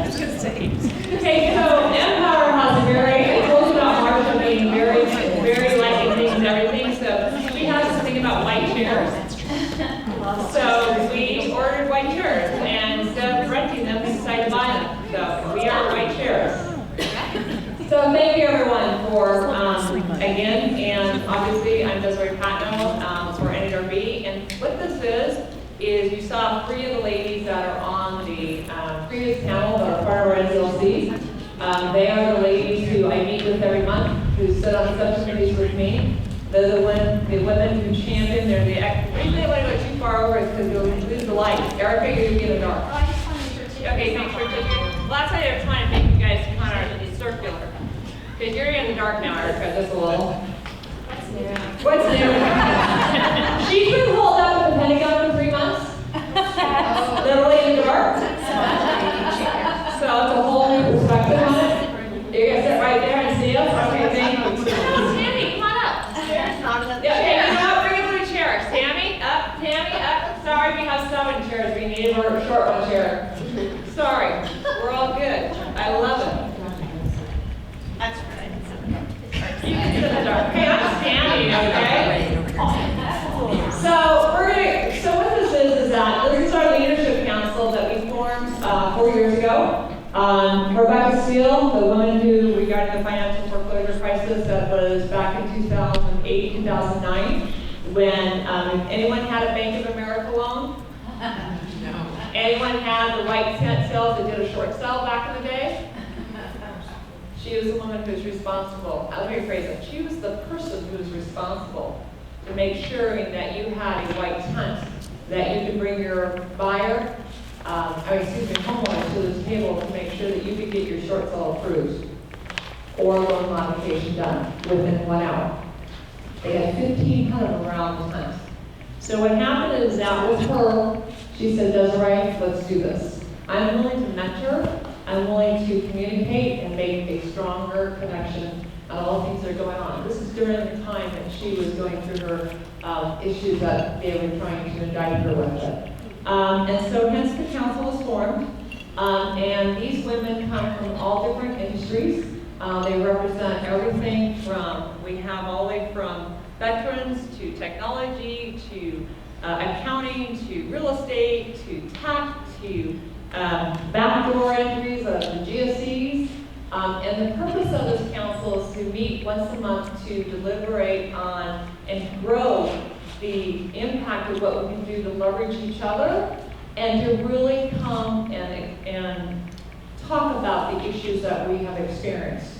Okay, so Empower has a very, it goes about Marcia being very liking things and everything, so we have this thing about white chairs. So we ordered white chairs, and instead of renting them, we decided to buy them. So we are white chairs. So thank you everyone for, again, and obviously I'm Desiree Patno for NAWRB, and what this is you saw 3 of the ladies that are on the previous panel that are part of our NDILC. They are the ladies who I meet with every month, who sit on subcommittees with me. They're the women who champion, they're the reason they want to go too far over is because you'll lose the light. Erica, you're in the dark. Oh, I just want to make sure too. Okay, make sure too. Well, that's why they're trying to make you guys kind of circular. Because you're in the dark now, Erica, just a little. What's new? What's new? She's been holed up at the Pentagon for 3 months. Literally in the dark. So it's a whole new perspective on it. You're going to sit right there and see us? Okay, thank you. Tammy, come on up. There's not enough Yeah, okay, chairs. you know what? Bring it to the chairs. Tammy, up. Sorry, we have 7 chairs. We need a short one chair. Sorry. We're all good. I love it. That's right. You can sit in the dark. Hey, I'm standing, okay? So what this is that this is our leadership council that we formed 4 years ago. Rebecca Steele, the woman who, regarding the financial foreclosure crisis that was back in 2008, 2009, when anyone had a Bank of America loan? No. Anyone had the white tent sales that did a short sale back in the day? She was the woman who was responsible. Let me rephrase it. She was the person who was responsible to make sure that you had a white tent, that you could bring your buyer, homeowner to this table to make sure that you could get your short sale approved or loan modification done within 1 hour. They had 1,500 of them around the tent. So what happened is that with her, she said, Desiree, let's do this. I'm willing to mentor. I'm willing to communicate and make a stronger connection on all the things that are going on. This is during the time that she was going through her issues that they were trying to indict her with it. And so hence the council was formed. And these women come from all different industries. They represent everything from, we have all the way from veterans to technology to accounting to real estate to tech to backdoor entries of the GSEs. And the purpose of this council is to meet once a month to deliberate on and grow the impact of what we can do to leverage each other and to really come and talk about the issues that we have experienced.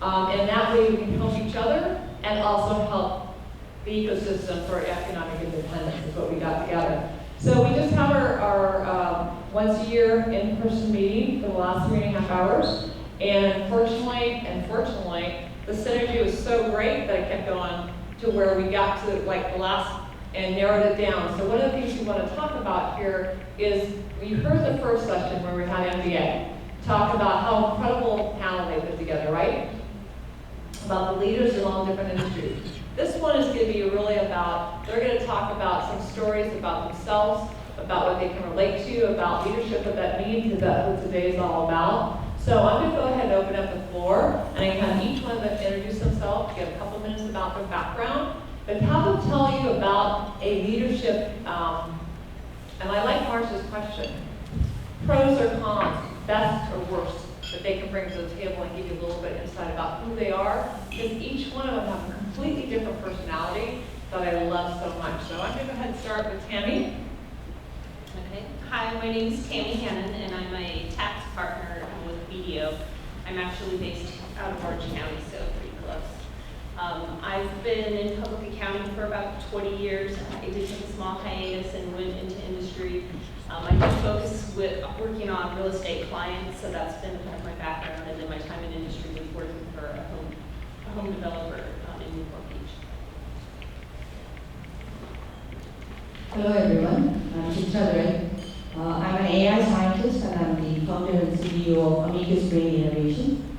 And that way we can help each other and also help the ecosystem for economic independence is what we got together. So we just have our once a year in-person meeting for the last 3.5 hours. And fortunately, the synergy was so great that I kept going to where we got to like the last and narrowed it down. So one of the things we want to talk about here is, you heard the first session where we had MBA talk about how incredible panel they put together, right? About the leaders in all different industries. This one is going to be really about, they're going to talk about some stories about themselves, about what they can relate to, about leadership, what that means, because that's what today is all about. So I'm going to go ahead and open up the floor, and I have each one of them introduce themselves, give a couple minutes about their background, but have them tell you about a leadership, and I like Marcia's question, pros or cons, best or worst, that they can bring to the table and give you a little bit of insight about who they are, because each one of them have a completely different personality that I love so much. So I'm going to go ahead and start with Tammy. Okay. Hi, my name is Tammy Hannan, and I'm a tax partner with BDO. I'm actually based out of Orange County, so pretty close. I've been in public accounting for about 20 years. I did take a small hiatus and went into industry. I do focus with working on real estate clients, so that's been kind of my background, and then my time in industry was working for a home developer in Newport Beach. Hello everyone, I'm Chitra. I'm an AI scientist and I'm the founder and CEO of Amicus Aviation,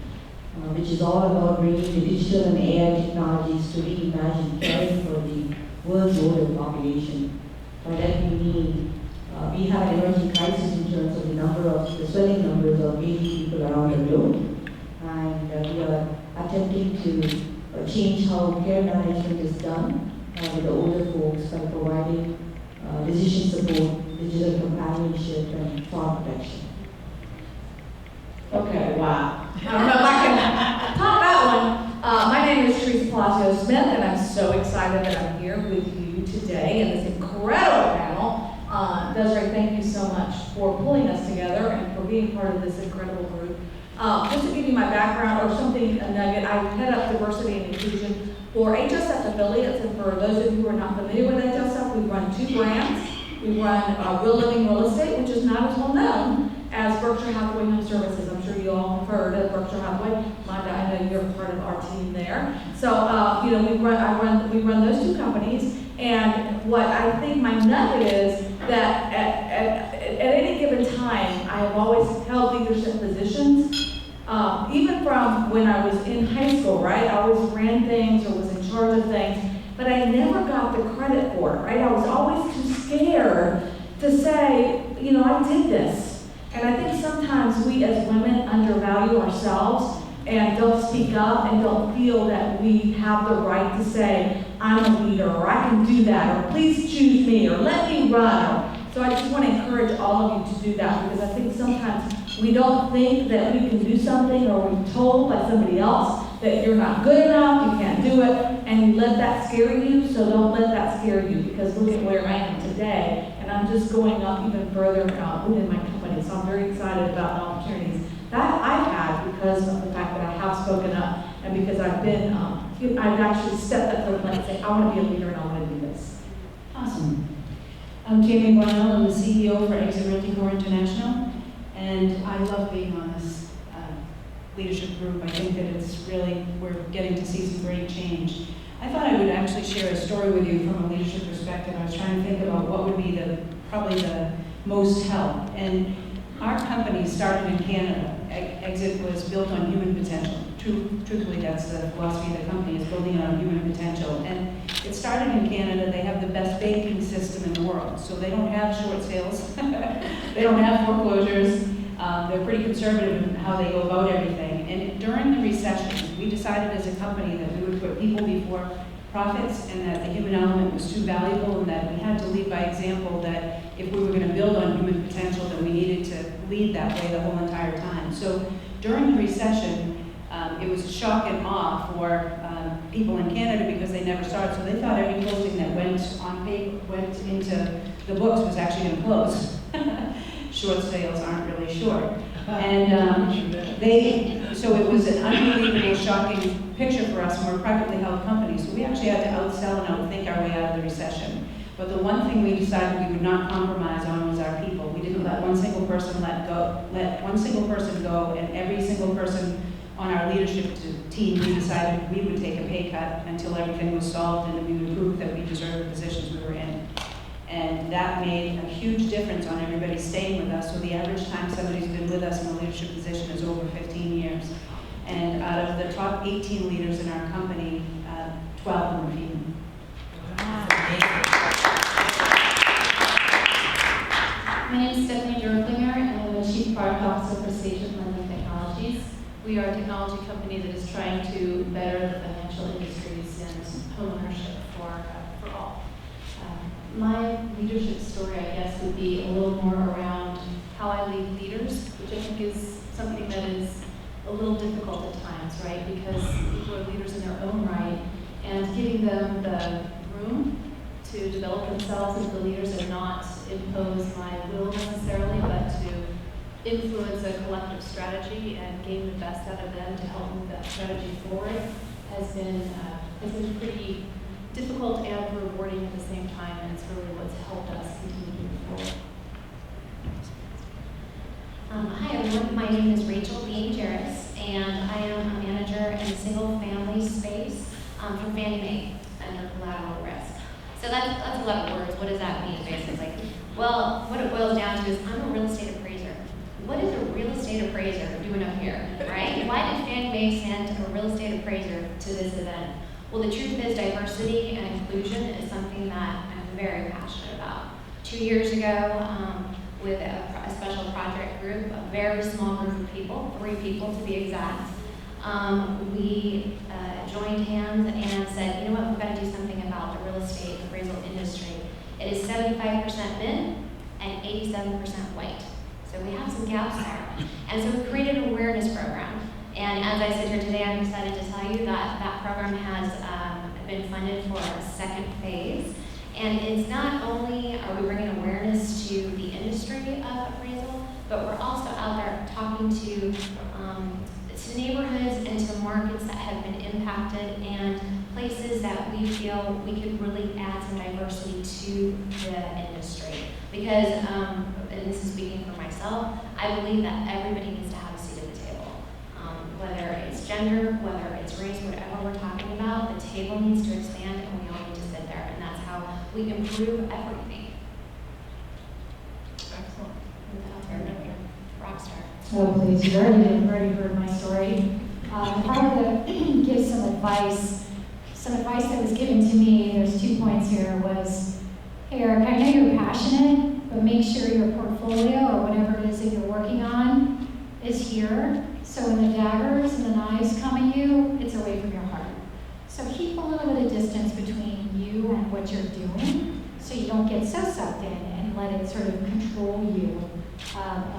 which is all about bringing the digital and AI technologies to reimagine caring for the world's older population. By that we mean We have an emerging crisis in terms of the swelling numbers of aging people around the globe, and we are attempting to change how care management is done with the older folks by providing decision support, digital companionship, and farm protection. Okay, wow. I don't know if I can top that one. My name is Teresa Palacio Smith, and I'm so excited that I'm here with you today in this incredible panel. Desiree, thank you so much for pulling us together and for being part of this incredible group. Just to give you my background or something, a nugget, I head up diversity and inclusion for HSF affiliates, and for those of you who are not familiar with HSF, we run 2 brands. We run Real Living Real Estate, which is not as well known as Berkshire Hathaway Home Services. I'm sure you all have heard of Berkshire Hathaway. Manda, I know you're part of our team there. So, we run those 2 companies, and what I think my nugget is that at any given time, I have always held leadership positions, even from when I was in high school, right? I always ran things or was in charge of things, but I never got the credit for it, right? I was always too scared to say, I did this. And I think sometimes we as women undervalue ourselves and don't speak up and don't feel that we have the right to say, I'm a leader, or I can do that, or please choose me, or let me run. So I just want to encourage all of you to do that, because I think sometimes we don't think that we can do something, or we're told by somebody else that you're not good enough, you can't do it, and you let that scare you. So don't let that scare you, because look at where I am today, and I'm just going up even further within my company. So I'm very excited about the opportunities that I've had because of the fact that I have spoken up, and because I've been, I've actually stepped up to the plate and say, I want to be a leader and I want to do this. Awesome. I'm Tami Bonnell. I'm the CEO for Exit Realty Corp International, and I love being on this leadership group. I think that it's really, we're getting to see some great change. I thought I would actually share a story with you from a leadership perspective. I was trying to think about what would be probably the most help. And our company started in Canada. Exit was built on human potential. Truthfully, that's the philosophy of the company, is building on human potential. And it started in Canada. They have the best banking system in the world. So they don't have short sales. They don't have foreclosures. They're pretty conservative in how they go about everything. And during the recession, we decided as a company that we would put people before profits, and that the human element was too valuable, and that we had to lead by example, that if we were going to build on human potential, then we needed to lead that way the whole entire time. So during the recession, it was a shock and awe for people in Canada, because they never saw it. So they thought every closing that went into the books was actually going to close. Short sales aren't really short. And so it was an unbelievable, shocking picture for us, and we're a privately held company. So we actually had to outsell and outthink our way out of the recession. But the one thing we decided we would not compromise on was our people. We didn't let one single person let one single person go, and every single person on our leadership team, we decided we would take a pay cut until everything was solved, and we would prove that we deserved the positions we were in. And that made a huge difference on everybody staying with us. So the average time somebody's been with us in a leadership position is over 15 years. And out of the top 18 leaders in our company, 12 of them are female. My name is Stephanie Derblinger, and I'm the Chief Product Officer for Station Lending Technologies. We are a technology company that is trying to better the financial industries and homeownership for all. My leadership story, I guess, would be a little more around how I lead leaders, which I think is something that is a little difficult at times, right? Because people are leaders in their own right, and giving them the room to develop themselves into leaders and not impose my will necessarily, but to influence a collective strategy and gain the best out of them to help move that strategy forward has been pretty difficult and rewarding at the same time, and it's really what's helped us continue to move forward. Hi everyone, my name is Rachel Bean-Jarris, and I am a manager in the single-family space for Fannie Mae under collateral risk. So that's a lot of words. What does that mean, basically? Well, what it boils down to is I'm a real estate appraiser. What is a real estate appraiser doing up here, right? Why did Fannie Mae send a real estate appraiser to this event? Well, the truth is diversity and inclusion is something that I'm very passionate about. 2 years ago with a special project group, a very small group of people, 3 people to be exact. We joined hands and said, you know what, we've got to do something about the real estate appraisal industry. It is 75% men and 87% white. So we have some gaps there. And so we created an awareness program. And as I sit here today, I'm excited to tell you that that program has been funded for a second phase. And it's not only are we bringing awareness to the industry of appraisal, but we're also out there talking to neighborhoods and to markets that have been impacted and places that we feel we could really add some diversity to the industry. Because, and this is speaking for myself, I believe that everybody needs to have a seat at the table. Whether it's gender, whether it's race, whatever we're talking about, the table needs to expand and we all need to sit there. And that's how we improve everything. Excellent. Rockstar. Oh, please, you've already heard my story. If I were to give some advice that was given to me, there's 2 points here, was, hey Eric, I know you're passionate, but make sure your portfolio or whatever it is that you're working on is here. So when the daggers and the knives come at you, it's away from your heart. So keep a little bit of distance between you and what you're doing so you don't get so sucked in and let it sort of control you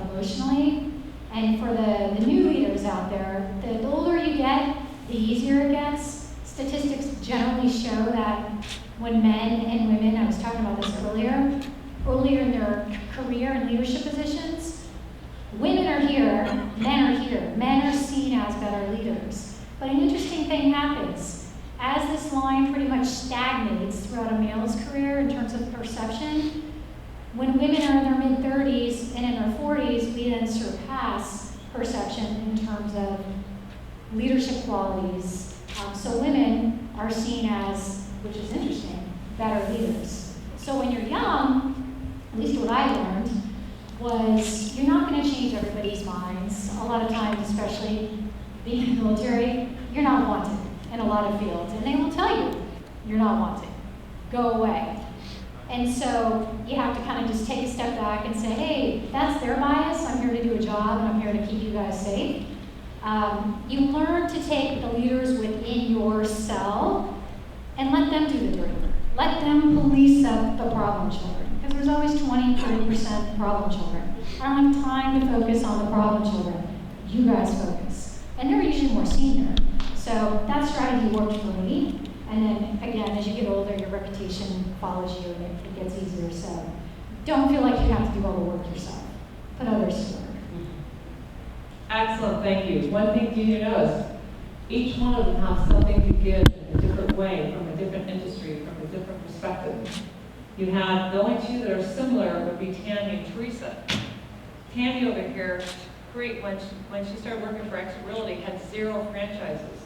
emotionally. And for the new leaders out there, the older you get, the easier it gets. Statistics generally show that when men and women, I was talking about this earlier in their career and leadership positions, women are here, men are here. Men are seen as better leaders. But an interesting thing happens. As this line pretty much stagnates throughout a male's career in terms of perception, when women are in their mid-30s and in their 40s, we then surpass perception in terms of leadership qualities. So women are seen as, which is interesting, better leaders. So when you're young, at least what I learned, was you're not going to change everybody's minds. A lot of times, especially being in the military, you're not wanted in a lot of fields. And they will tell you, you're not wanted. Go away. And so you have to kind of just take a step back and say, hey, that's their bias. I'm here to do a job, and I'm here to keep you guys safe. You learn to take the leaders within your cell and let them do the dirty work. Let them police up the problem children. Because there's always 20, 30% problem children. I don't have time to focus on the problem children. You guys focus. And they're usually more senior. So that strategy worked for me. And then, again, as you get older, your reputation follows you and it gets easier. So don't feel like you have to do all the work yourself. Put others to work. Excellent, thank you. One thing you need to know is each one of them has something to give in a different way, from a different industry, from a different perspective. You have, the only two that are similar would be Tammy and Teresa. Tammy over here, when she started working for Realty, had 0 franchises.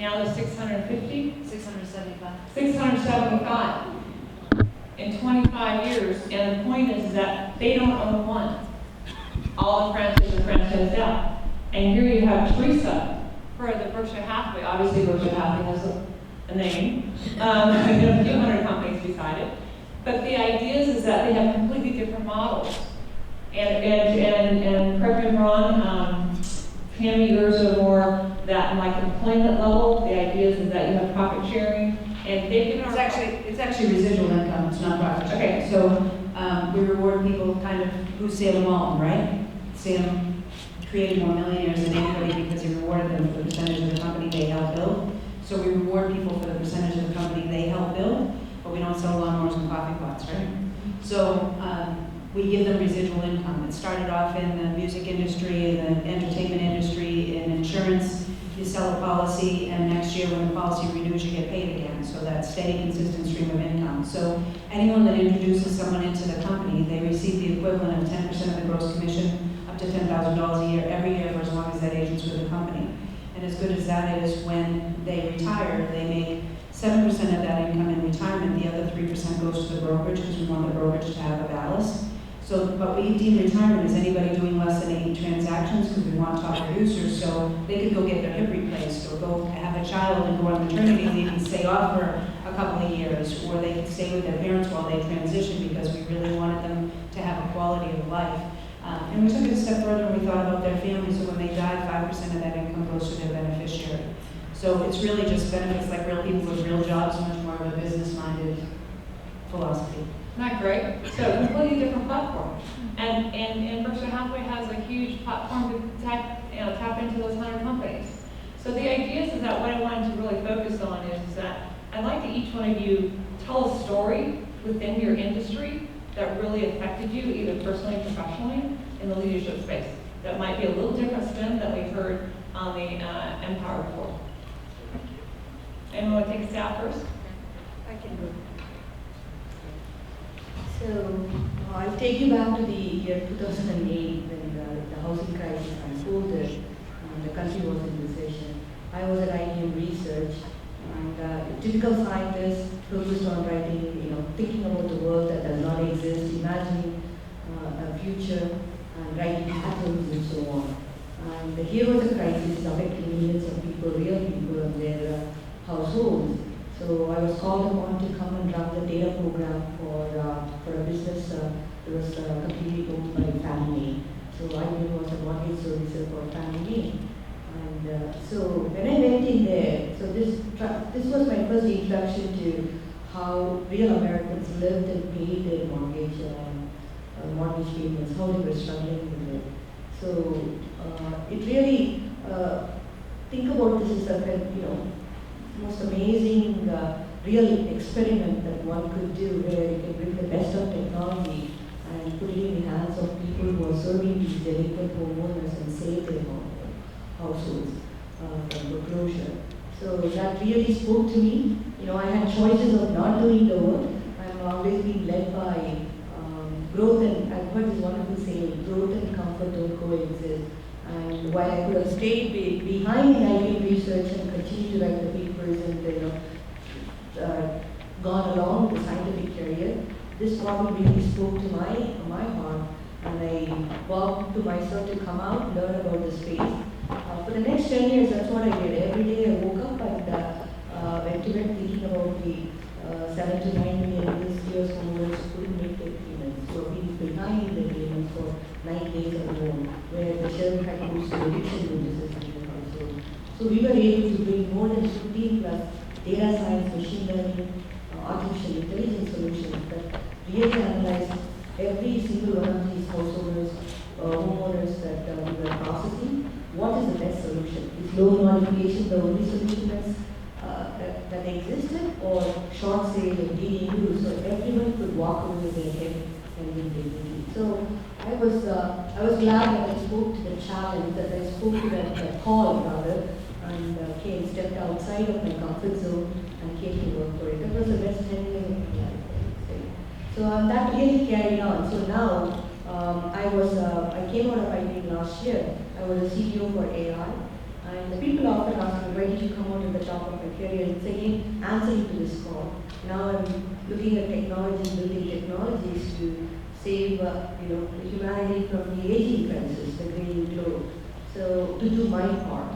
Now there's 650? 675. 675 in 25 years, and the point is that they don't own one. All the franchises are franchised out. And here you have Teresa for the Berkshire Hathaway. Obviously, Berkshire Hathaway has a name. You have a few hundred companies beside it. But the idea is that they have completely different models. And correct me if I'm wrong, Tammy, yours are more that like employment level. The idea is that you have profit sharing, and they've given It's actually residual income, it's not profit. Okay. So we reward people kind of who Salem Alton, right? Salem created more millionaires than anybody because he rewarded them for the percentage of the company they helped build. So we reward people for the percentage of the company they help build, but we don't sell lawnmowers and coffee pots, right? So we give them residual income. It started off in the music industry, the entertainment industry, in insurance. You sell a policy, and next year when the policy renews, you get paid again. So that steady, consistent stream of income. So anyone that introduces someone into the company, they receive the equivalent of 10% of the gross commission, up to $10,000 a year, every year for as long as that agent's with the company. And as good as that is, when they retire, they make 7% of that income in retirement. The other 3% goes to the brokerage, because we want the brokerage to have a ballast. So, but we deem retirement as anybody doing less than 8 transactions because we want top producers, so they could go get their hip replaced or go have a child and go on maternity leave and stay off for a couple of years, or they could stay with their parents while they transition because we really wanted them to have a quality of life. And we took it a step further and we thought about their families, so when they die, 5% of that income goes to their beneficiary. So it's really just benefits like real people with real jobs, much more of a business-minded philosophy. Isn't that great? So completely different platform. And Berkshire Hathaway has a huge platform to tap into those 100 companies. So the idea is that what I wanted to really focus on is that I'd like to each one of you tell a story within your industry that really affected you, either personally or professionally, in the leadership space. That might be a little different spin than we've heard on the Empower report. Anyone want to take a stab first? I can go. So I'll take you back to the year 2008 when the housing crisis unfolded and the country was in recession. I was at IBM Research, and a typical scientist focused on writing, thinking about the world that does not exist, imagining a future, and writing patterns and so on. And here was a crisis affecting millions of people, real people, and their households. So I was called upon to come and run the data program for a business that was completely owned by Fannie. So IBM was a mortgage servicer for Fannie. And so when I went in there, so this was my first introduction to how real Americans lived and paid their mortgage payments, how they were struggling with it. So it really, think about this as a most amazing real experiment that one could do, where you can bring the best of technology and put it in the hands of people who are serving these delinquent homeowners and save their households from foreclosure. So that really spoke to me. I had choices of not doing the work. I'm always being led by growth, and I've heard this wonderful saying, growth and comfort don't coexist. And while I could have stayed behind in IBM Research and continued to write the papers and gone along with the scientific career, this problem really spoke to my heart, and I vowed to myself to come out, learn about the space. For the next 10 years, that's what I did. Every day I woke up and went to bed thinking about the 7 to 9 million this year's homeowners who couldn't make their payments, who are being behind in their payments for 9 days or more, where the sheriff had to do some eviction notices in the household. So we were able to bring more than 15 plus data science, machine learning, artificial intelligence solutions that really analyze every single one of these householders, homeowners that we were processing. What is the best solution? Is loan modification the only solution that existed, or short sale and DDU, so everyone could walk away with their head and with dignity? So I was glad that I spoke to the challenge, that I spoke to that call rather, and stepped outside of my comfort zone and came to work for it. That was the best 10 years of my life, I would say. So that really carried on. So now I came out of IBM last year. I was a CEO for AI, and the people often ask me, why did you come out at the top of my career? It's again answering to this call. Now I'm looking at technologies, building technologies to save humanity from the aging crisis, the green globe. So to do my part.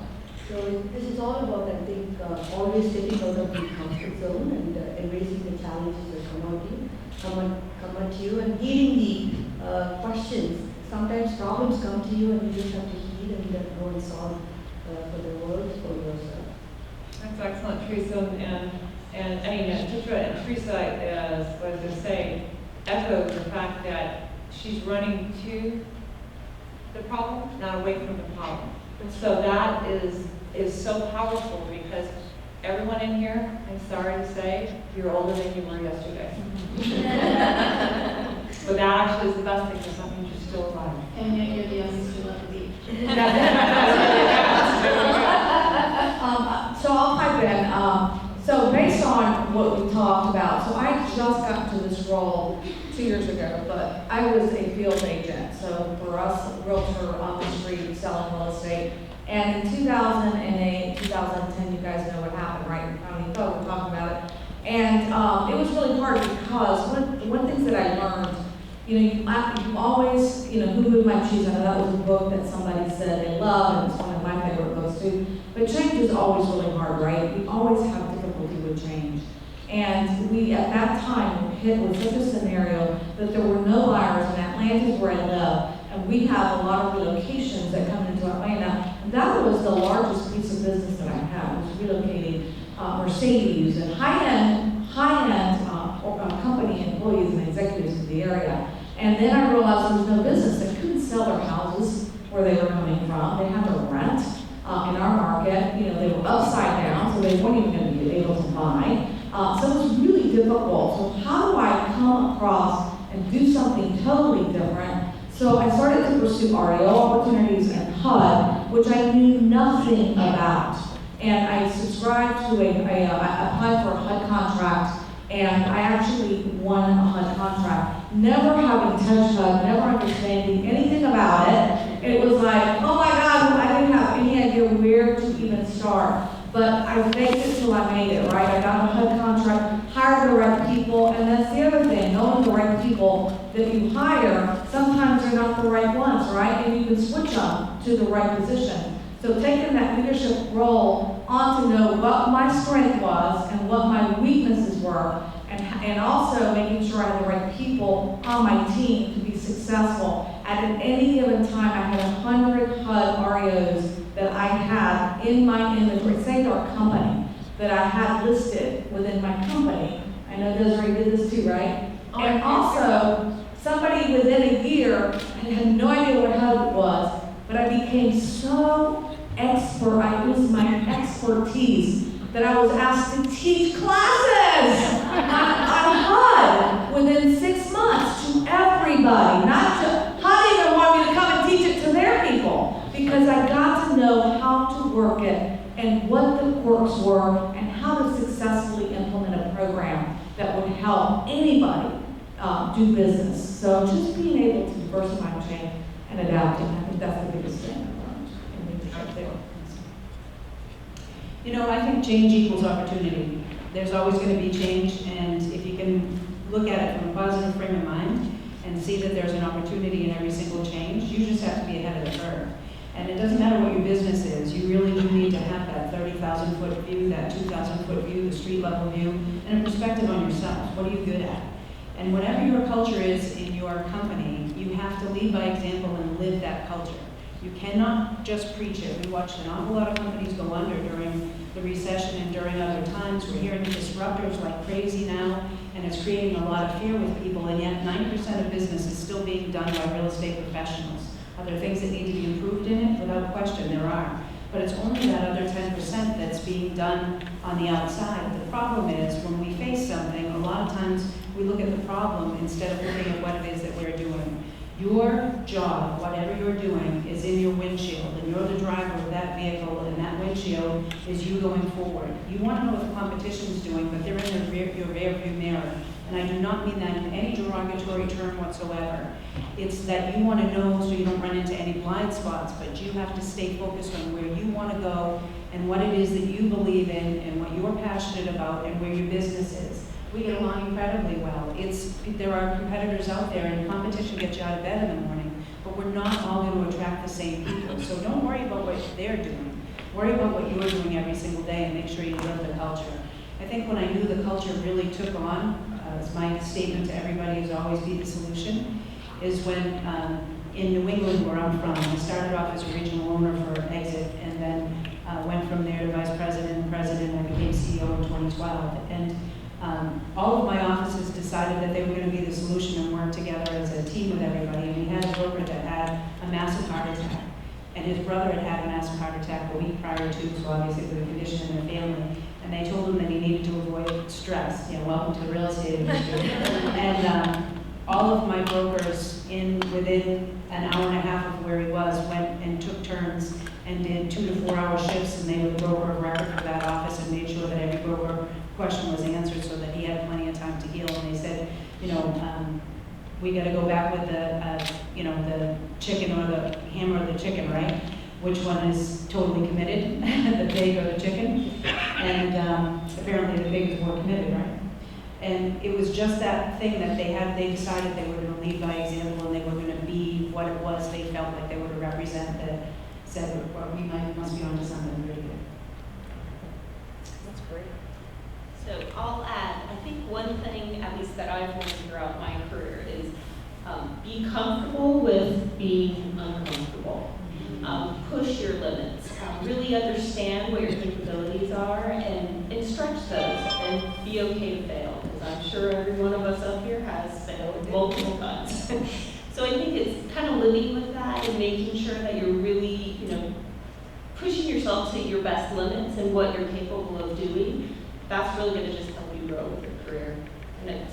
So this is all about, I think, always stepping out of the comfort zone and embracing the challenges that come at you, and heeding the questions. Sometimes problems come to you and you just have to heed and then go and solve for the world, for yourself. That's excellent, Teresa. And I mean, Chitra and Teresa, as I was just saying, echo the fact that she's running to the problem, not away from the problem. So that is so powerful, because everyone in here, I'm sorry to say, you're older than you were yesterday. But that actually is the best thing, because that means you're still alive. And yet you're the youngest who left the beach. So I'll pipe in. So based on what we talked about, so I just got into this role 2 years ago, but I was a field agent. So for us, realtor on the street selling real estate. And in 2008, 2010, you guys know what happened, right? We're talking about it. And it was really hard, because one thing that I learned, you always, who would might choose? I know that was a book that somebody said they love, and it's one of my favorite books too. But change is always really hard, right? We always have difficulty with change. And we, at that time, were hit with such a scenario that there were no buyers, and Atlanta is where I live. And we have a lot of relocations that come into Atlanta. And that was the largest piece of business that I had, was relocating Mercedes and high-end company employees and executives to the area. And then I realized there was no business. They couldn't sell their houses where they were coming from. They had to rent in our market. They were upside down, so they weren't even going to be able to buy. So it was really difficult. So how do I come across and do something totally different? So I started to pursue REO opportunities and HUD, which I knew nothing about. And I subscribed to I applied for a HUD contract, and I actually won a HUD contract, never having touched HUD, never understanding anything about it. It was like, oh my God, I didn't have any idea where to even start. But I faked it till I made it, right? I got a HUD contract, hired the right people, and that's the other thing, knowing the right people that you hire, sometimes they're not the right ones, right? And you can switch them to the right position. So taking that leadership role on to know what my strength was and what my weaknesses were, and also making sure I had the right people on my team to be successful. At any given time, I had 100 HUD REOs that I had in my inventory, say our company, that I had listed within my company. I know Desiree did this too, right? And also, somebody within a year, I had no idea what HUD was, but I became so expert, it was my expertise, that I was asked to teach classes on HUD within 6 months to everybody. Not to, HUD even wanted me to come and teach it to their people, because I got to know how to work it and what the quirks were and how to successfully implement a program that would help anybody do business. So just being able to diversify and change and adapt, I think that's the biggest thing I learned in leadership there. I think change equals opportunity. There's always going to be change, and if you can look at it from a positive frame of mind and see that there's an opportunity in every single change, you just have to be ahead of the curve. And it doesn't matter what your business is, you really do need to have that 30,000-foot view, that 2,000-foot view, the street level view, and a perspective on yourself. What are you good at? And whatever your culture is in your company, you have to lead by example and live that culture. You cannot just preach it. We watched an awful lot of companies go under during the recession and during other times. We're hearing disruptors like crazy now, and it's creating a lot of fear with people, and yet 90% of business is still being done by real estate professionals. Are there things that need to be improved in it? Without question, there are. But it's only that other 10% that's being done on the outside. The problem is, when we face something, a lot of times we look at the problem instead of looking at what it is that we're doing. Your job, whatever you're doing, is in your windshield, and you're the driver of that vehicle, and that windshield is you going forward. You want to know what the competition's doing, but they're in your rear view mirror. And I do not mean that in any derogatory term whatsoever. It's that you want to know so you don't run into any blind spots, but you have to stay focused on where you want to go and what it is that you believe in and what you're passionate about and where your business is. We get along incredibly well. There are competitors out there, and competition gets you out of bed in the morning, but we're not all going to attract the same people. So don't worry about what they're doing. Worry about what you're doing every single day and make sure you live the culture. I think when I knew the culture really took on, as my statement to everybody is always be the solution, is when in New England, where I'm from, I started off as a regional owner for Exit, and then went from there to vice president and president, and I became CEO in 2012. And all of my offices decided that they were going to be the solution and work together as a team with everybody. And we had a broker that had a massive heart attack, and his brother had a massive heart attack a week prior to, so obviously with a condition in the family. And they told him that he needed to avoid stress. Welcome to the real estate industry. And all of my brokers within an hour and a half of where he was went and took turns and did 2 to 4 hour shifts, and they were the broker of record for that office and made sure that every broker question was answered so that he had plenty of time to heal. And they said, we got to go back with the chicken or the ham or the chicken, right? Which one is totally committed, the pig or the chicken? And apparently the pig is more committed, right? And it was just that thing that they decided they were gonna lead by example and they were gonna be what it was they felt like they were to represent, that said, well, we must be onto something really good. That's great. So I'll add, I think one thing, at least that I've learned throughout my career, is be comfortable with being uncomfortable. Push your limits. Really understand what your capabilities are and stretch those and be okay to fail. Because I'm sure every one of us up here has failed multiple times. So I think it's kind of living with that and making sure that you're really, pushing yourself to your best limits and what you're capable of doing. That's really going to just help you grow with your career. And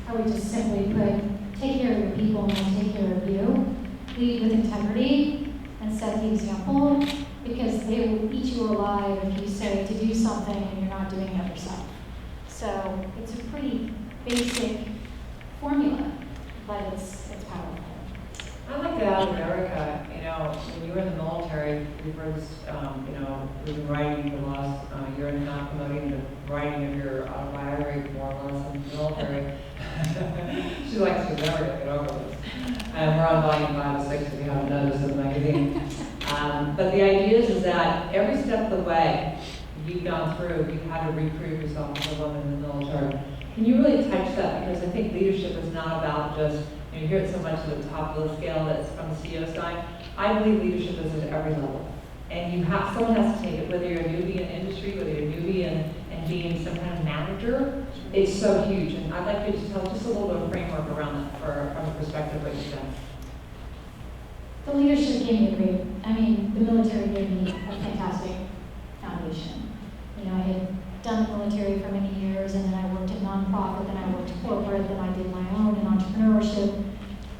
I would just simply put, take care of your people and they'll take care of you. Lead with integrity and set the example, because they will eat you alive if you say to do something and you're not doing it yourself. So it's a pretty basic formula, but it's powerful. I like that out in America, when you were in the military, we first, we've been writing the last year and a half, promoting the writing of your autobiography more or less in the military. She likes to never get over this. And we're on volume 5 or 6 if you haven't noticed in the magazine. But the idea is that every step of the way you've gone through, you've had to reprove yourself as a woman in the military. Can you really touch that? Because I think leadership is not about just, you hear it so much at the top of the scale that's from the CEO side. I believe leadership is at every level. And someone has to take it, whether you're a newbie in industry, whether you're a newbie in being some kind of manager, it's so huge. And I'd like you to tell just a little bit of framework around that from a perspective of what you've done. The leadership gave me the military gave me a fantastic foundation. I had done the military for many years, and then I worked in nonprofit, then I worked corporate, then I did my own in entrepreneurship.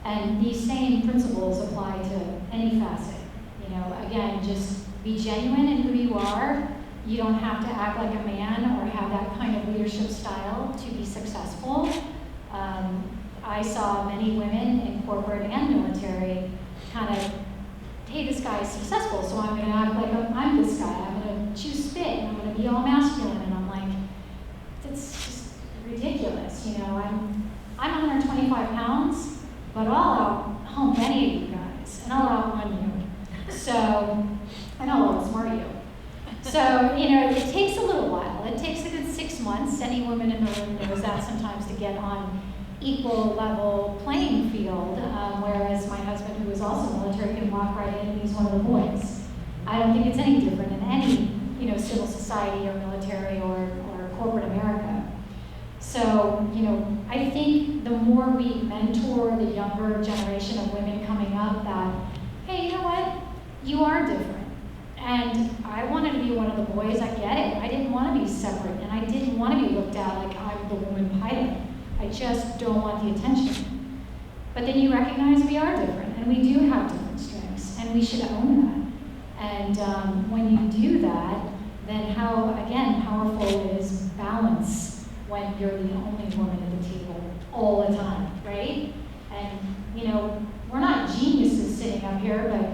And these same principles apply to any facet. Again, just be genuine in who you are. You don't have to act like a man or have that kind of leadership style to be successful. I saw many women in corporate and military kind of, hey, this guy is successful, so I'm going to act like I'm this guy. I'm going to choose fit, and I'm going to be all masculine. And I'm like, it's just ridiculous. I'm 125 pounds, but I'll outhump any of you guys, and I'll outrun you. So, and I'll outsmart you. So, it takes a little while. It takes a good 6 months. Any woman in the room knows that sometimes, to get on equal level playing field, whereas my husband, who is also military, can walk right in and he's one of the boys. I don't think it's any different in any, civil society or military or corporate America. So, I think the more we mentor the younger generation of women coming up that, hey, you know what? You are different. And I wanted to be one of the boys, I get it. I didn't want to be separate, and I didn't want to be looked at like I'm the woman pilot. I just don't want the attention. But then you recognize we are different, and we do have different strengths, and we should own that. And when you do that, then how, again, powerful it is balance when you're the only woman at the table all the time, right? And, we're not geniuses sitting up here, but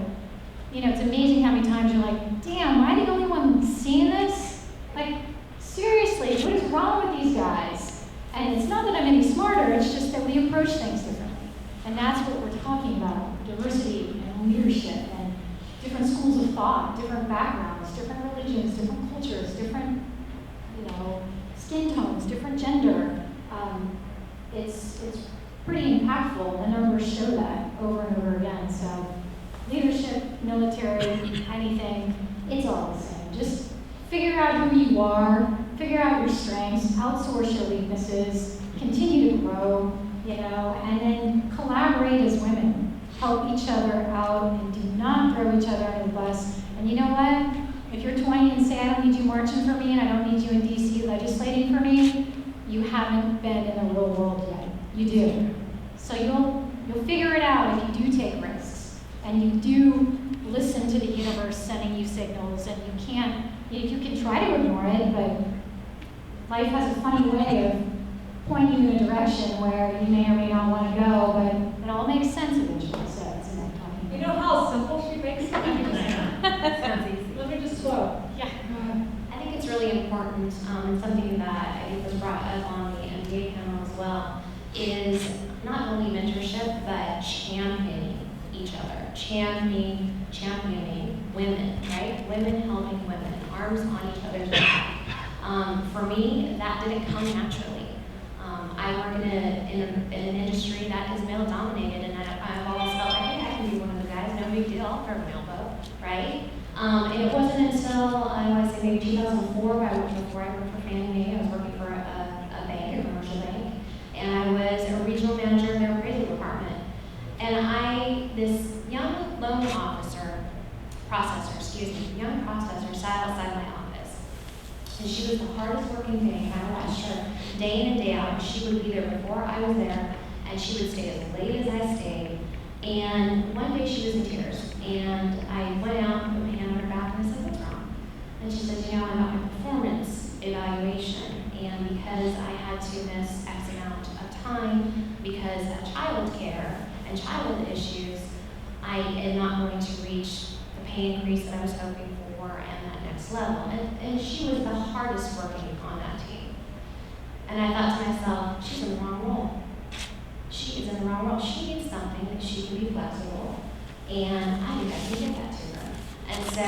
it's amazing how many times you're like, damn, am I the only one seeing this? Like, seriously, what is wrong with these guys? And it's not that I'm any smarter, it's just that we approach things differently. And that's what we're talking about, diversity and leadership and different schools of thought, different backgrounds, different religions, different cultures, different, skin tones, different gender. It's pretty impactful. The numbers show that over and over again. So leadership, military, anything, it's all the same. Just figure out who you are, figure out your strengths, outsource your weaknesses, continue to grow, and then collaborate as women. Help each other out and do not throw each other under the bus. And you know what? If you're 20 and say, I don't need you marching for me and I don't need you in DC legislating for me, you haven't been in the real world yet. You do. So you'll figure it out if you do take risks. And you do listen to the universe sending you signals, and you can try to ignore it, but life has a funny way of pointing you in a direction where you may or may not want to go, but it all makes sense eventually. So it's like talking. You know how simple she makes it? Sounds easy. Let me just slow. Yeah. I think it's really important, and something that I think was brought up on the MBA panel as well, is not only mentorship, but championing each other, championing women, right? Women helping women, arms on each other's back. For me, that didn't come naturally. I work in an industry that is male dominated, and I've always felt like, hey, I can be one of the guys, no big deal, I'll throw an elbow, right? And it wasn't until, I want to say maybe 2004, before I worked for Fannie Mae, I was working for a bank, a commercial bank, and I was a regional manager in their appraisal department. And this young loan young processor sat outside my office. And she was the hardest working bank, and I watched her day in and day out. She would be there before I was there, and she would stay as late as I stayed. And one day she was in tears, and I went out and put my hand on her back and I said, what's wrong? And she said, I'm at my performance evaluation, and because I had to miss X amount of time because of child care and child issues, I am not going to reach the pay increase that I was hoping for and that next level. And she was the hardest working on that team. And I thought to myself, she's in the wrong role. She is in the wrong role. She needs something that she can be flexible, and I think I can get that to her. And so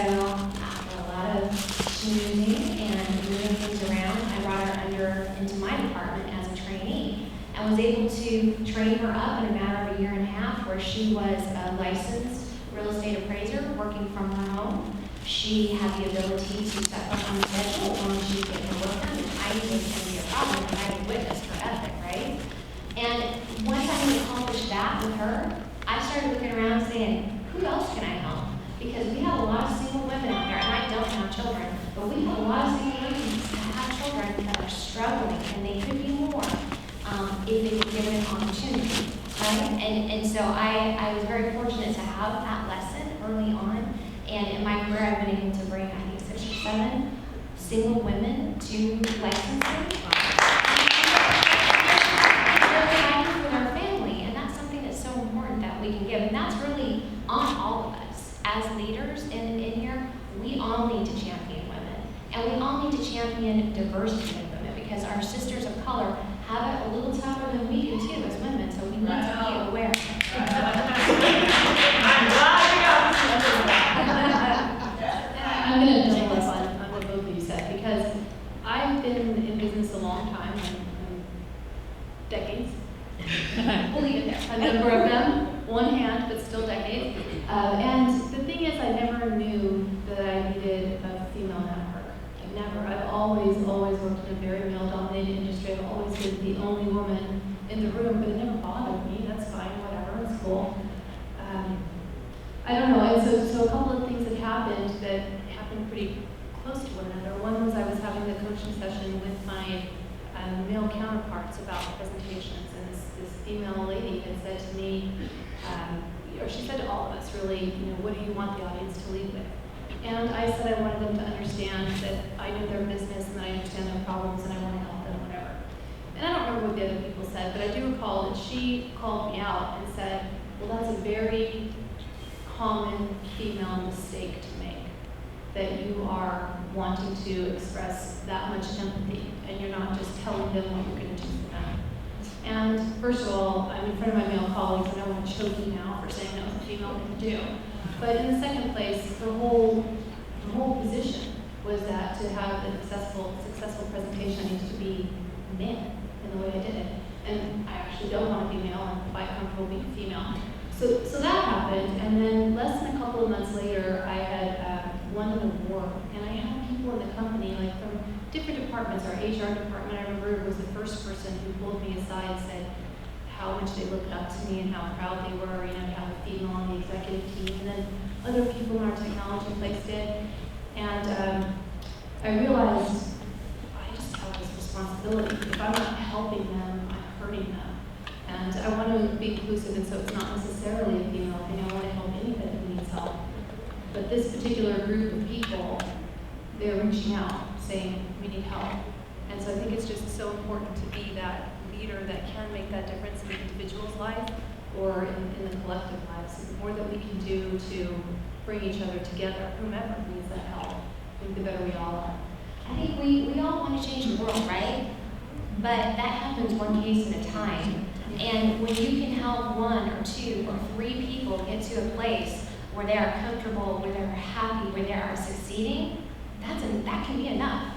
after a lot of schmoozing and moving things around, I brought her into my department as a trainee and was able to train her up in a matter of a year and a half, where she was a licensed real estate appraiser working from her home. She had the ability to set her own schedule as long as she was getting her work done. I didn't think it would be a problem, and I witnessed her ethic, right? And once I had accomplished that with her, I started looking around saying, who else can I help? Because we have a lot of single women out there, and I don't have children, but we have a lot of single women that have children that are struggling, and they could be more if they were given an opportunity, right? And so I was very fortunate to have that lesson early on, and in my career I've been able to bring, I think, 6 or 7 single women to licensing. We can give, and that's really on all of us as leaders in here. We all need to champion women, and we all need to champion diversity in women, because our sisters of color have it a little tougher than we do too as women, so we need to be aware. I'm going to double up on what both of you said, because I've been in business a long time, decades. We'll leave it there. A number of them, one hand, but still decades. And the thing is, I never knew that I needed a female network. Never. I've always worked in a very male-dominated industry. I've always been the only woman in the room, but it never bothered me. That's fine, whatever, it's cool. I don't know, and so a couple of things that happened pretty close to one another. One was I was having the coaching session with my male counterparts about presentations, and this female lady had said to me, or she said to all of us really, what do you want the audience to lead with? And I said I wanted them to understand that I know their business and that I understand their problems and I want to help them, whatever. And I don't remember what the other people said, but I do recall that she called me out and said, well, that's a very common female mistake to make, that you are wanting to express that much empathy and you're not just telling them what you're going to do for them. And first of all, I'm in front of my male colleagues and I want to choke you now for saying that was a female thing to do. But in the second place, the whole position was that to have a successful presentation, I needed to be male in the way I did it. And I actually don't want to be male, I'm quite comfortable being female. So that happened, and then less than a couple of months later, I had won an award, and I had people in the company, like from different departments. Our HR department, I remember, was the first person who pulled me aside and said how much they looked up to me and how proud they were, to have a female on the executive team. And then other people in our technology place did. And I realized I just have this responsibility. If I'm not helping them, I'm hurting them. And I want to be inclusive, and so it's not necessarily a female thing. I want to help anybody who needs help. But this particular group of people, they're reaching out, saying, we need help. And so I think it's just so important to be that leader that can make that difference in the individual's life or in the collective lives. So the more that we can do to bring each other together, whomever needs that help, I think the better we all are. I think we all want to change the world, right? But that happens one case at a time. And when you can help 1 or 2 or 3 people get to a place where they are comfortable, where they're happy, where they are succeeding, that can be enough.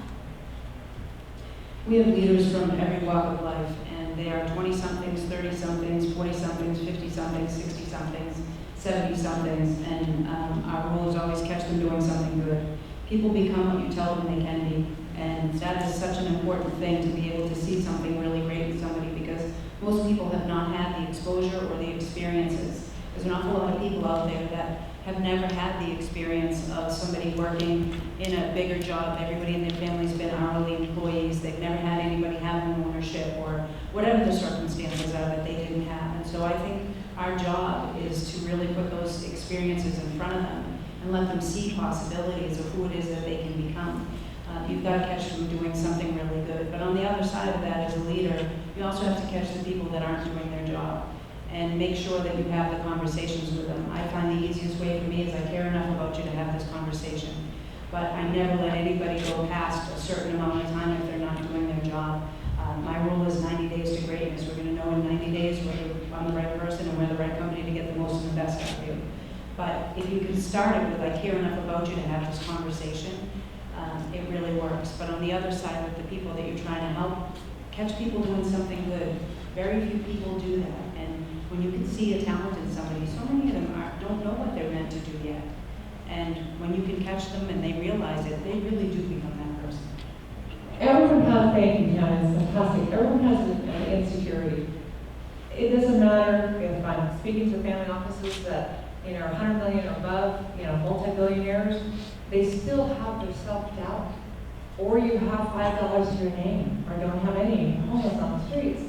We have leaders from every walk of life, and they are 20-somethings, 30-somethings, 40-somethings, 50-somethings, 60-somethings, 70-somethings, and our role is always catch them doing something good. People become what you tell them they can be, and that is such an important thing to be able to see something really great in somebody, because most people have not had the exposure or the experiences. There's an awful lot of people out there that have never had the experience of somebody working in a bigger job. Everybody in their family's been hourly employees. They've never had anybody having ownership or whatever the circumstances are that they didn't have. And so I think our job is to really put those experiences in front of them and let them see possibilities of who it is that they can become. You've got to catch them doing something really good. But on the other side of that, as a leader, you also have to catch the people that aren't doing their job and make sure that you have the conversations with them. I find the easiest way for me is I care enough about you to have this conversation. But I never let anybody go past a certain amount of time if they're not doing their job. My rule is 90 days to greatness. We're going to know in 90 days whether I'm the right person and we're the right company to get the most and the best out of you. But if you can start it with, I care enough about you to have this conversation, it really works. But on the other side, with the people that you're trying to help, catch people doing something good. Very few people do that. And when you can see a talent in somebody, so many of them don't know what they're meant to do yet. And when you can catch them and they realize it, they really do become that person. Everyone has, thank you, Hannan, it's fantastic. Everyone has an insecurity. It doesn't matter if I'm speaking to family offices that, you know, are 100 million or above, you know, multi-billionaires, they still have their self-doubt. Or you have $5 to your name, or don't have any, homeless on the streets.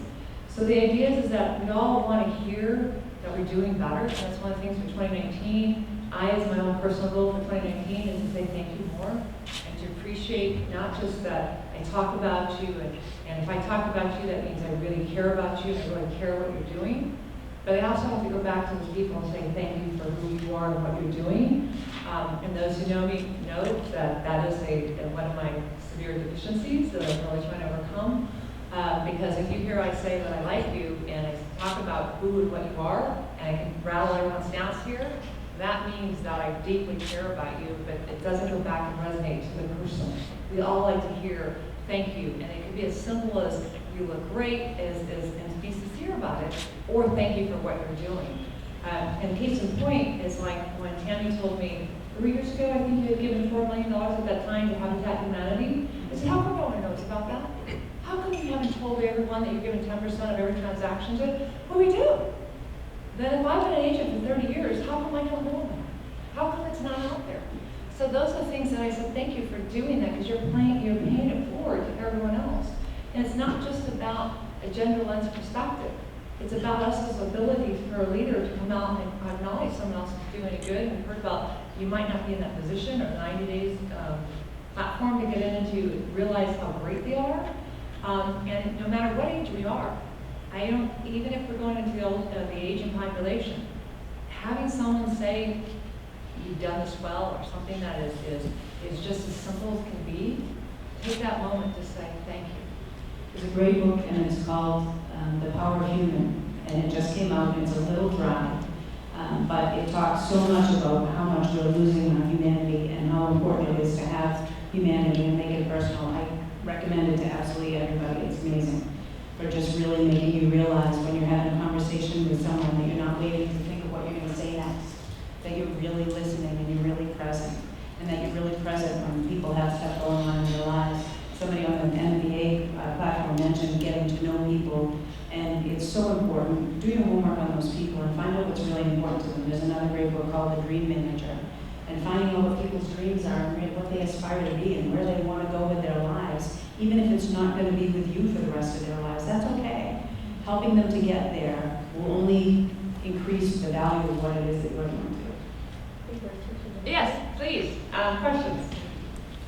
So the idea is that we all want to hear that we're doing better. That's one of the things for 2019. As my own personal goal for 2019 is to say thank you more and to appreciate not just that I talk about you, and if I talk about you, that means I really care about you and I really care what you're doing. But I also have to go back to those people and say thank you for who you are and what you're doing. And those who know me know that that is one of my severe deficiencies that I'm really trying to overcome. Because if you hear I say that I like you and I talk about who and what you are, and I can rattle everyone's stats here, that means that I deeply care about you, but it doesn't go back and resonate to the person. We all like to hear thank you, and it could be as simple as you look great, and be sincere about it, or thank you for what you're doing. And case in point is like when Tammy told me 3 years ago, I think you had given $4 million at that time to Habitat Humanity. I said, how come no one knows about that? How come you haven't told everyone that you're giving 10% of every transaction to? Well, we do. Then if I've been an agent for 30 years, how come I don't know about it? How come it's not out there? So those are the things that I said, thank you for doing that, because you're paying it forward to everyone else. And it's not just about a gender lens perspective. It's about us as ability for a leader to come out and acknowledge someone else is doing it good. And heard about you might not be in that position or 90 days platform to get in and to realize how great they are. And no matter what age we are, even if we're going into the aging population, having someone say, you've done this well, or something that is just as simple as can be, take that moment to say thank you. There's a great book, and it's called The Power of Human, and it just came out, and it's a little dry, but it talks so much about how much we're losing our humanity and how important it is to have humanity and make it personal. I recommend it to absolutely everybody. It's amazing for just really making you realize when you're having a conversation with someone that you're not waiting to think of what you're going to say next, that you're really listening and you're really present, and that you're really present when people have stuff going on in their lives. Somebody on the NBA platform mentioned getting to know people, and it's so important. Do your homework on those people and find out what's really important to them. There's another great book called The Dream Manager, and finding out what people's dreams are and what they aspire to be and where they want to go with their lives, even if it's not going to be with you for the rest of their lives. That's okay. Helping them to get there will only increase the value of what it is that you're going to do. Yes, please. Questions?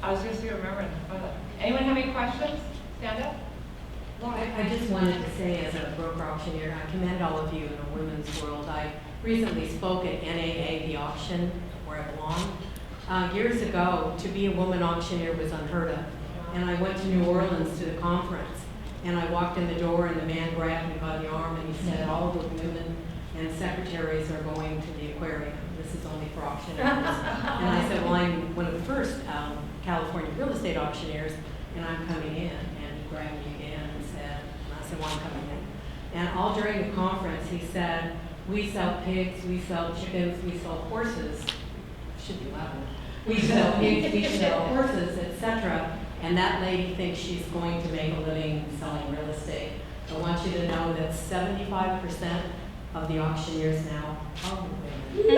I was just remembering. Anyone have any questions? Stand up. I just wanted to say, as a broker auctioneer, I commend all of you in the women's world. I recently spoke at NAA, the auction, where I belong. Years ago, to be a woman auctioneer was unheard of. and I went to New Orleans to the conference. And I walked in the door, and the man grabbed me by the arm, and he said, all the women and secretaries are going to the aquarium. This is only for auctioneers. And I said, well, I'm one of the first California real estate auctioneers, and I'm coming in. And he grabbed me again and said, and I said, well, I'm coming in. And all during the conference, he said, we sell pigs, we sell chickens, we sell horses. Should be louder. We sell pigs, we sell horses, etc. And that lady thinks she's going to make a living selling real estate. I want you to know that 75% of the auctioneers now are women.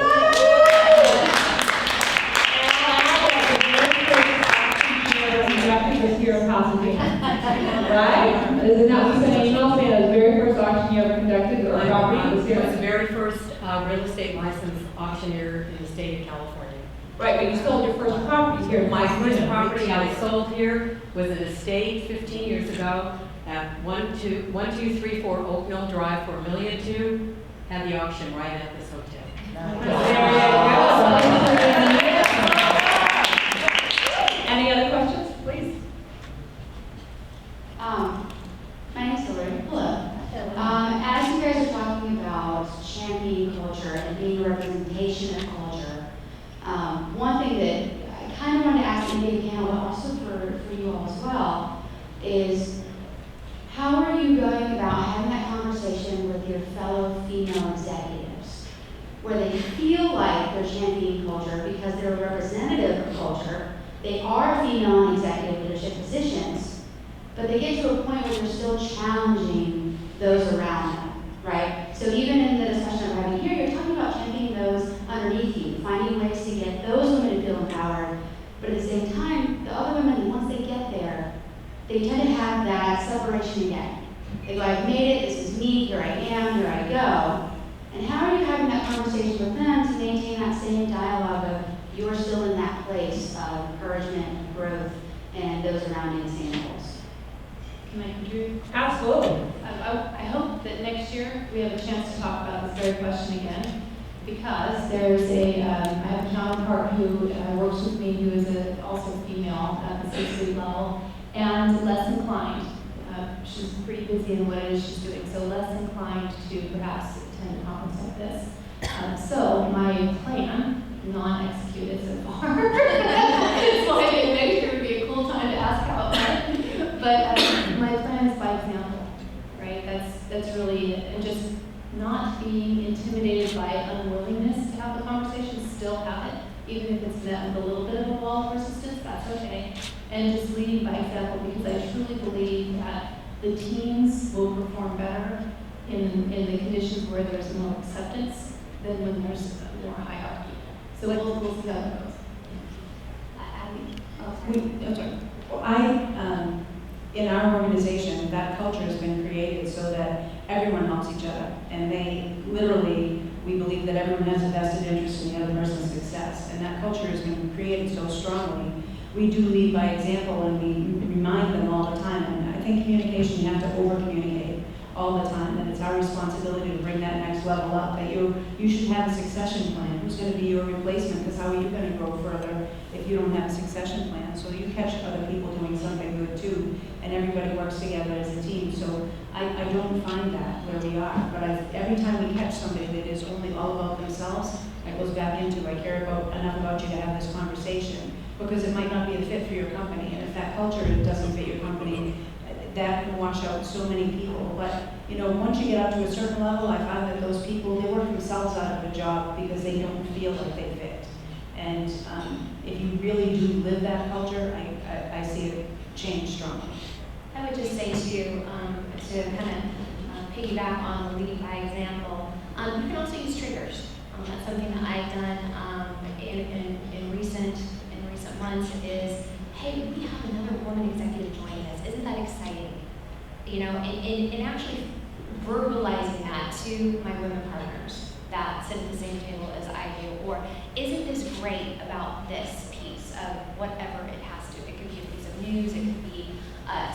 Right? Isn't that what you sent an email saying that was the very first auction you ever conducted or property was I here? was the very first real estate licensed auctioneer in the state of California. Right, but you sold your first property here. My first property I sold here was an estate 15 years ago at 1234 Oak Mill Drive for $1.2 million. Had the auction right at this hotel. Any other questions, please? My name's Desirée. Hello. As you guys are talking about championing culture and being a representation of culture, one thing that I kind of want to ask the NDILC panel, but also for you all as well, is how are you going about having that conversation with your fellow female executives, where they feel like they're championing culture because they're a representative of culture, they are female in executive leadership positions, but they get to a point where they're still challenging those around them, right? So even in the discussion we're having here, you're talking about championing those underneath you, finding ways to get those women to feel empowered, but at the same time, the other women, once they get there, they tend to have that separation again. They go, I've made it, this is me, here I am, here I go. And how are you having that conversation with them to maintain that same dialogue of you're still in that place of encouragement, growth, and those around you in the same goals? Can I contribute? Absolutely. I hope that next year we have a chance to talk about this very question again, because there's I have a counterpart who works with me who is also female at the C-suite level and less inclined. She's pretty busy in what it is she's doing, so less inclined to perhaps attend a conference like this. So my plan, non-executed so far, so I think next year would be a cool time to ask how it went. But my plan is by example, right? That's really it. And just not being intimidated by unwillingness to have the conversation, still have it, even if it's met with a little bit of a wall of resistance, that's okay. And just leading by example, because I truly believe that the teams will perform better in the conditions where there's more acceptance than when there's more hierarchy. So we'll see how that goes. I'm sorry. Well, in our organization, that culture has been created so that everyone helps each other. And they literally, we believe that everyone has a vested interest in the other person's success. And that culture has been created so strongly. We do lead by example, and we remind them all the time. And I think communication, you have to over-communicate all the time. And it's our responsibility to bring that next level up. That you should have a succession plan. Who's going to be your replacement? Because how are you going to grow further if you don't have a succession plan? So you catch other people doing something good too, and everybody works together as a team. So I don't find that where we are. But every time we catch somebody that is only all about themselves, that goes back into I care enough about you to have this conversation, because it might not be a fit for your company. And if that culture doesn't fit your company, that can wash out so many people. But once you get up to a certain level, I find that those people, they work themselves out of a job because they don't feel like they fit. And if you really do live that culture, I see it change strongly. I would just say to kind of piggyback on the lead by example, you can also use triggers. That's something that I've done in recent months is, hey, we have another woman executive joining us. Isn't that exciting? And actually verbalizing that to my women partners that sit at the same table as I do, or isn't this great about this piece of whatever it has to. It could be a piece of news, it could be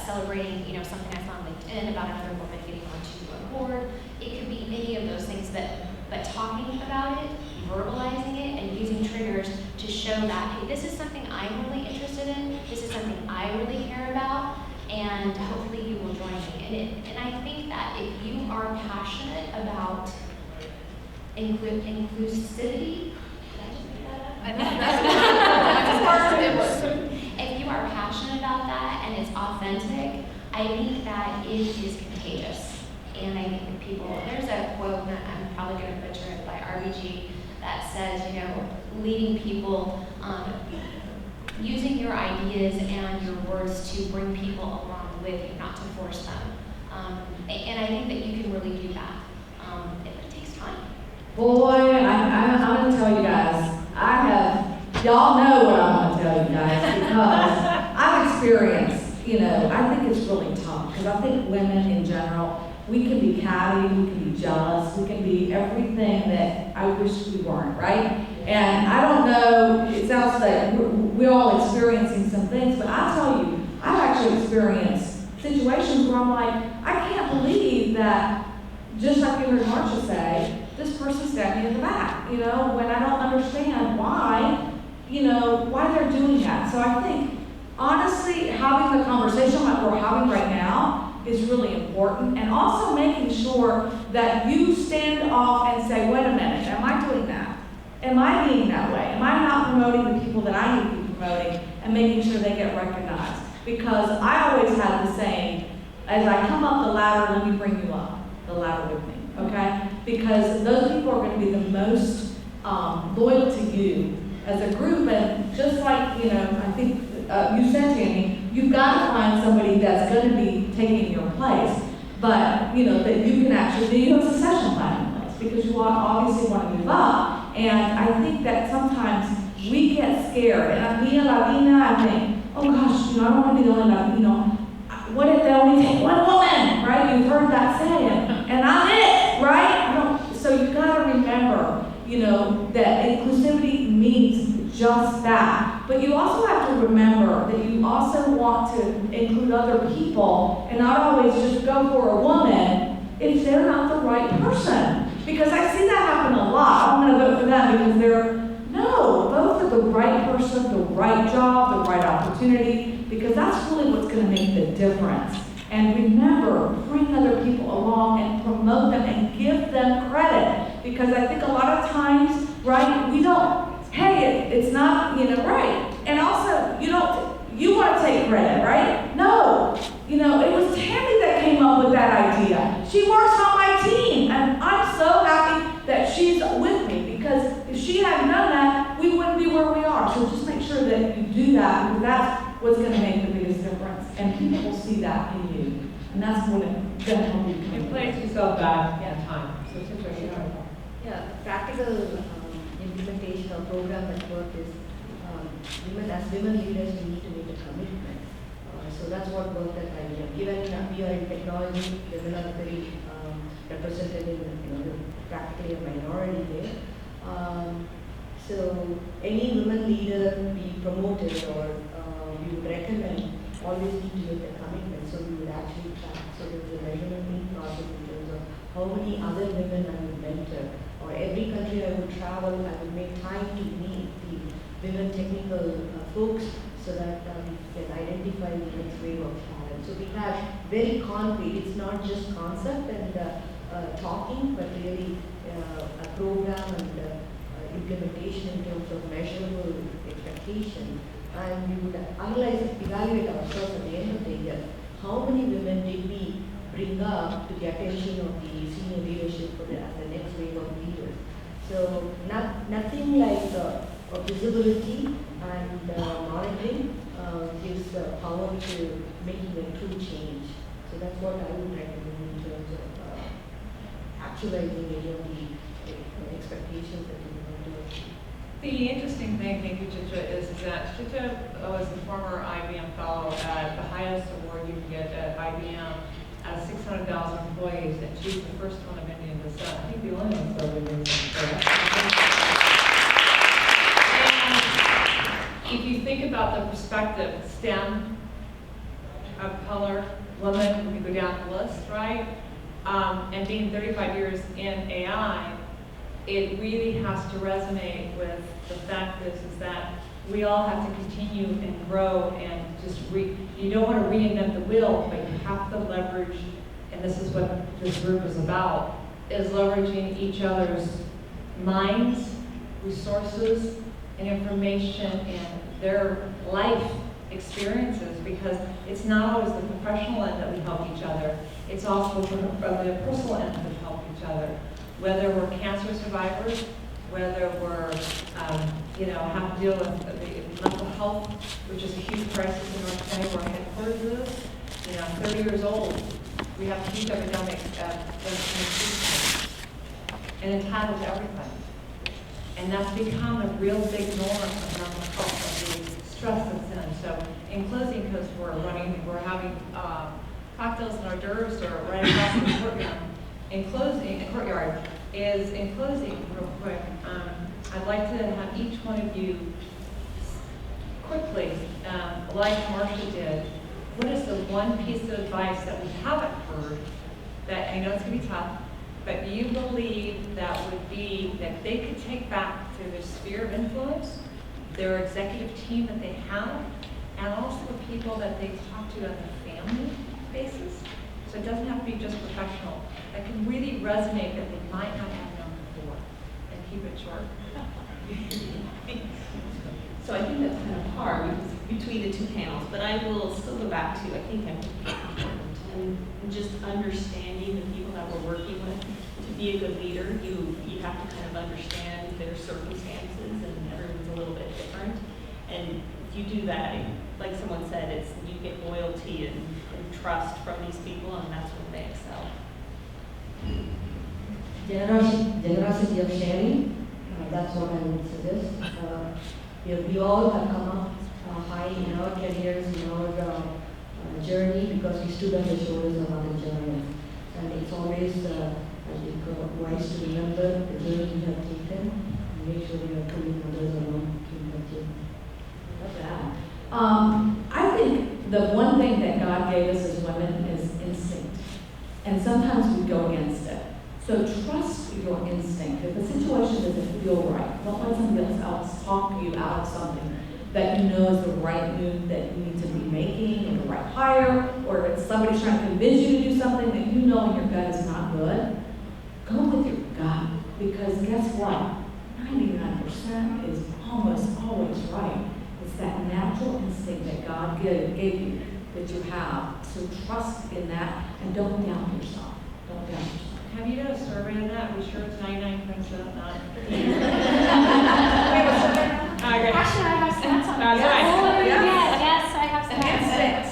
celebrating, something I saw on LinkedIn about another woman getting onto a board. It could be any of those things but talking about it, verbalizing it, and using triggers to show feel that, hey, this is something I'm really interested in, this is something I really care about, and hopefully you will join me. And I think that if you are passionate about inclusivity, did I just make that up? If you are passionate about that and it's authentic, I think that it is contagious. And I think that people, there's a quote that I'm probably going to butcher it by RBG that says, you know, leading people, using your ideas and your words to bring people along with you, not to force them. And I think that you can really do that. It takes time. Boy, I'm going to tell you guys, y'all know what I'm going to tell you guys, because I've experienced, you know, I think it's really tough, because I think women in general, we can be catty, we can be jealous, we can be everything that I wish we weren't, right? And I don't know, it sounds like we're all experiencing some things, but I tell you, I've actually experienced situations where I'm like, I can't believe that, just like you heard Marsha say, this person stabbed me in the back, you know, when I don't understand why, you know, why they're doing that. So I think, honestly, having the conversation like we're having right now is really important, and also making sure that you stand off and say, wait a minute, am I doing that? Am I being that way? Am I not promoting the people that I need to be promoting and making sure they get recognized? Because I always have the saying, as I come up the ladder, let me bring you up the ladder with me, okay? Because those people are going to be the most loyal to you as a group, and just like, you know, I think you said, Tammy, you've got to find somebody that's going to be taking your place, but, you know, that you can actually, you have a succession plan in place, because you obviously want to move up, and I think that sometimes we get scared, and being Latina, I think, oh gosh, you know, I don't want to be the only Latino. What if they only take one woman, right? You've heard that saying, and I'm it, right? So you've got to remember, you know, that inclusivity means just that. But you also have to remember that you also want to include other people and not always just go for a woman if they're not the right person. Because I see that happen a lot. I'm going to vote for them because vote for the right person, the right job, the right opportunity, because that's really what's going to make the difference. And remember, bring other people along and promote them and give them credit. Because I think a lot of times, right, we don't, hey, it's not, you know, right. And also, you want to take credit, right? No. You know, it was Tammy that came up with that idea. She works on my team, and I'm so happy that she's with me, because if she hadn't done that, we wouldn't be where we are. So just make sure that you do that, because that's what's going to make the biggest difference. And people will see that in you. And that's what it's going to help you. You place yourself back in time. So Chitra, yeah, practical implementation of program that work is as women leaders, we need to make a commitment. So that's what work that I do. Given we are in technology, women are very represented in, practically a minority there. So any women leader be promoted or we would recommend always need to make a commitment. So we would actually track. So there's a measurement process in terms of how many other women I would mentor. Or every country I would travel, I would make time to meet the women technical folks so that we can identify the next wave of talent. So we have very concrete, it's not just concept and talking, but really a program and implementation in terms of measurable expectation. And we would evaluate ourselves at the end of the year. How many women did we bring up to the attention of the senior leadership for the next wave of leaders? So nothing like visibility and monitoring gives power to making a true change. So that's what I would recommend in terms of actualizing any of the expectations that we want to achieve. The interesting thing, thank you, Chitra, is that Chitra was a former IBM fellow at the highest award you can get at IBM out of 600,000 employees, and she's the first one of Indian descent. I think the only one of Indian descent. And if you think about the perspective, STEM, of color, women, we go down the list, right? And being 35 years in AI, it really has to resonate with the fact is that we all have to continue and grow and just you don't want to reinvent the wheel, but you have to leverage, and this is what this group is about, is leveraging each other's minds, resources, and information, and their life experiences, because it's not always the professional end that we help each other, it's also the personal end that we help each other. Whether we're cancer survivors, whether we're, have to deal with the mental health, which is a huge crisis in North County where headquarters is. 30 years old, we have a huge epidemic in suicide, and it's happened to everybody. And that's become a real big norm of mental health, of the stress that's in. So in closing, because we're having cocktails and hors d'oeuvres or right across the courtyard. In closing, real quick, I'd like to have each one of you quickly, like Marcia did, what is the one piece of advice that we haven't heard that I know it's going to be tough, but you believe that would be that they could take back to their sphere of influence, their executive team that they have, and also the people that they talk to on a family basis. So it doesn't have to be just professional. That can really resonate that they might not have known before. And keep it short. So I think that's kind of hard between the two panels, but I will still go back to, I think empathy is important, and just understanding the people that we're working with. To be a good leader, you have to kind of understand their circumstances, and everyone's a little bit different. And if you do that, like someone said, you get loyalty and trust from these people, and that's when they excel. Generosity of sharing, that's what I would suggest. We all have come up high in our careers, in our journey, because we stood on the shoulders of other giants. And it's always, I think, wise to remember the journey we have taken and make sure we are pulling others along in that journey. Love that. I think the one thing that God gave us as women is instinct. And sometimes we go against it. So trust your instinct. If the situation doesn't feel right, don't let somebody else talk you out of something that you know is the right move that you need to be making, or the right hire, or if somebody's trying to convince you to do something that you know in your gut is not good, go with your gut. Because guess what? 99% is almost always right. It's that natural instinct that God gave you that you have. So trust in that and don't doubt yourself. Don't doubt yourself. Have you done a survey on that? We sure it's 99% not. Actually, I have stats on that. Yes. Yes, I have stats.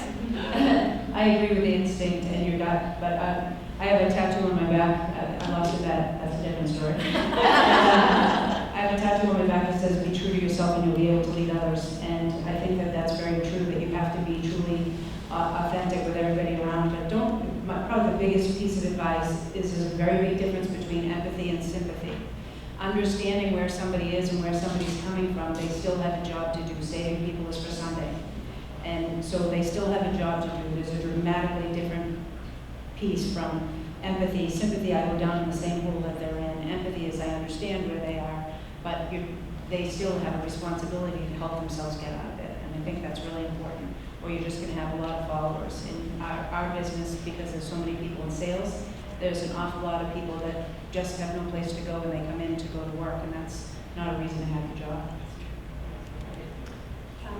I agree with the instinct and your gut, but I have a tattoo on my back. I lost it, that's a different story. I have a tattoo on my back that says, "Be true to yourself and you'll be able to lead others." And I think that that's very true, that you have to be truly authentic with everybody around. But probably the biggest piece of advice is there's a very big difference between empathy and sympathy. Understanding where somebody is and where somebody's coming from, they still have a job to do. Saving people is for Sunday. And so they still have a job to do. There's a dramatically different piece from empathy. Sympathy, I go down in the same hole that they're in. Empathy is I understand where they are, but they still have a responsibility to help themselves get out of it. And I think that's really important, or you're just going to have a lot of followers. In our business, because there's so many people in sales, there's an awful lot of people that just have no place to go when they come in to go to work, and that's not a reason to have a job.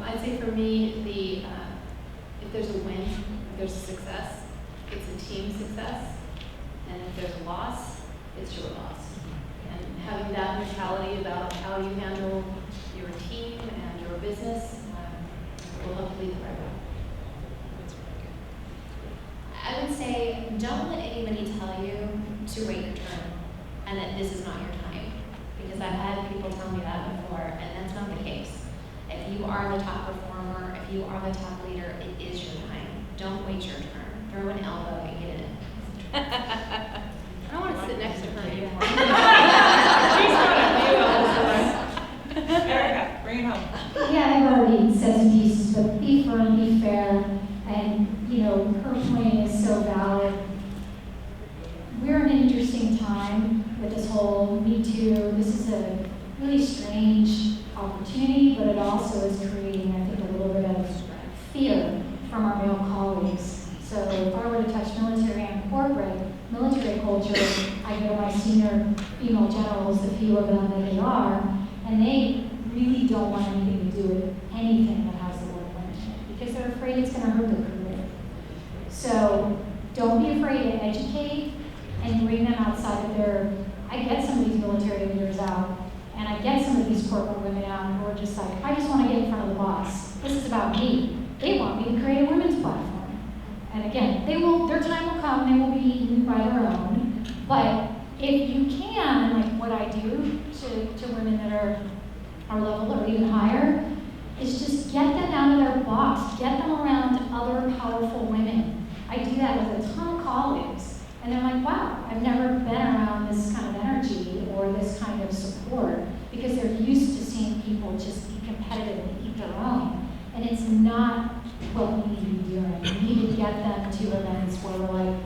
I'd say for me, if there's a win, if there's a success, it's a team success. And if there's a loss, it's your loss. And having that mentality about how you handle your team and your business will help lead the right way. I would say, don't let anybody tell you to wait your turn and that this is not your time. Because I've had people tell me that before, and that's not the case. If you are the top performer, if you are the top leader, it is your time. Don't wait your turn. Throw an elbow and get in. I don't want to sit next to her anymore. Erica, bring it home. Yeah, I've already said some pieces, but be firm, be fair, and her point is so valid. We're in an interesting time with this whole Me Too. This is a really strange opportunity, but it also is creating, I think, a little bit of fear from our male colleagues. So if I were to touch military and corporate, military culture, I go to my senior female generals, the few of them that they are, and they really don't want anything to do with anything that has the word women in it, because they're afraid it's going to hurt their career. So don't be afraid to educate and bring them outside of their, I get some of these military leaders out, and I get some of these corporate women out who are just like, I just want to get in front of the boss. This is about me. They want me to create a women's platform. And again, their time will come, they will be eaten by their own. But if you can, like what I do to women that are our level or even higher, is just get them out of their box, get them around other powerful women. I do that with a ton of colleagues. And they're like, wow, I've never been around this kind of energy or this kind of support, because they're used to seeing people just be competitive and eat their own. And it's not what we need to be doing. We need to get them to events where we're like,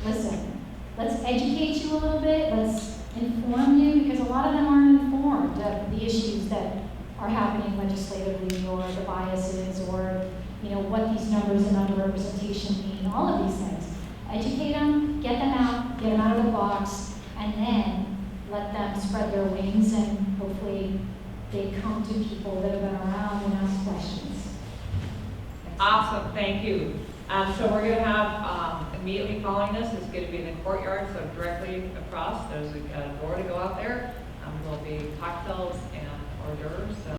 listen, let's educate you a little bit, let's inform you, because a lot of them aren't informed of the issues that are happening legislatively, or the biases, or what these numbers and underrepresentation mean, all of these things. Educate them, get them out of the box, and then let them spread their wings, and hopefully they come to people that have been around and ask questions. Awesome, thank you. So we're going to have, immediately following this, is going to be in the courtyard, so directly across, there's a door to go out there. There'll be cocktails and hors d'oeuvres. So